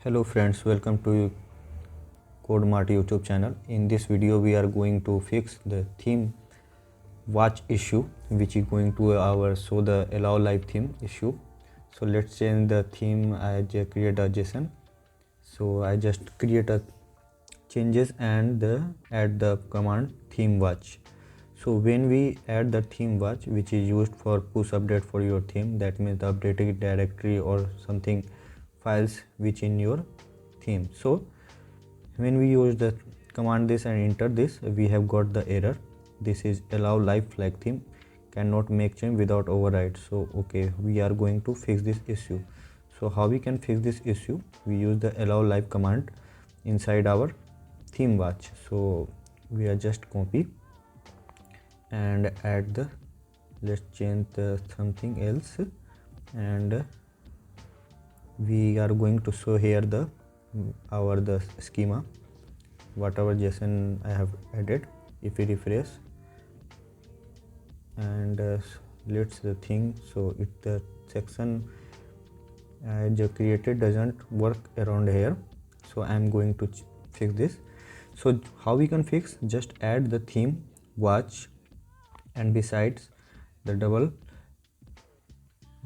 Hello friends, welcome to Code Mart YouTube channel. In this video we are going to fix the theme watch issue, which is going to show the allow live theme issue. So let's change the theme. I just create a JSON. So I just create a changes and add the command theme watch. So when we add the theme watch, which is used for push update for your theme, that means the updated directory or something files which in your theme. So when we use the command this and enter this, we have got the error. This is allow live flag theme cannot make change without override. So okay, we are going to fix this issue. So how we can fix this issue? We use the allow live command inside our theme watch. So we are just copy and add the, let's change the something else, and we are going to show here the schema whatever JSON I have added. If we refresh and let's the thing, so if the section I just created doesn't work around here, so I am going to fix this. So how we can fix? Just add the theme watch and besides the double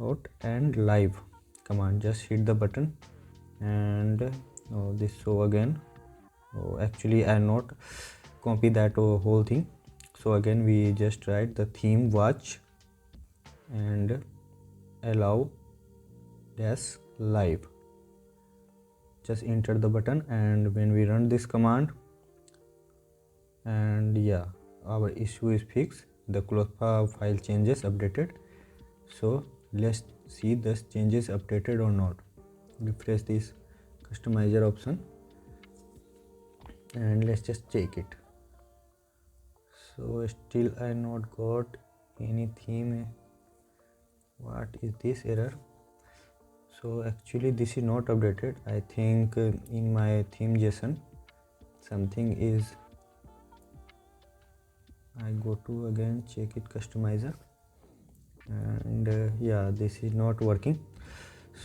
out and live command, just hit the button and this show again. Actually I not copy that whole thing, so again we just write the theme watch and allow dash live, just enter the button, and when we run this command, and yeah, our issue is fixed. The Clotha file changes updated. So let's see this changes updated or not. Refresh this customizer option and let's just check it. So still I not got any theme. What is this error? So actually this is not updated. I think in my theme JSON something is, I go to again check it customizer, and yeah, this is not working.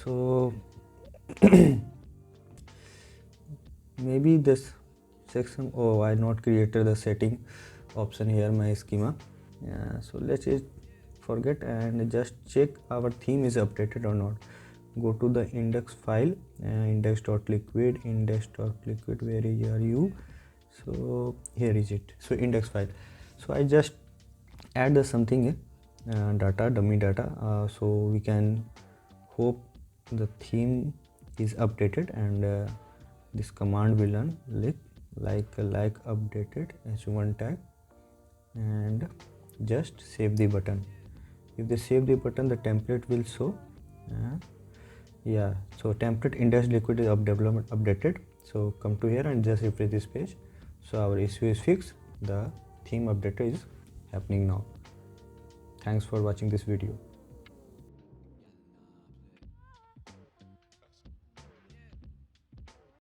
So maybe this section, I not created the setting option here my schema. So let's just forget and just check our theme is updated or not. Go to the index file, index.liquid, where are you? So here is it. So index file. So I just add the something data, dummy data, so we can hope the theme is updated, and this command will run like updated h1 tag, and just save the button. If they save the button, the template will show. Yeah, so template index liquid is development updated. So come to here and just refresh this page. So our issue is fixed. The theme update is happening now. Thanks for watching this video.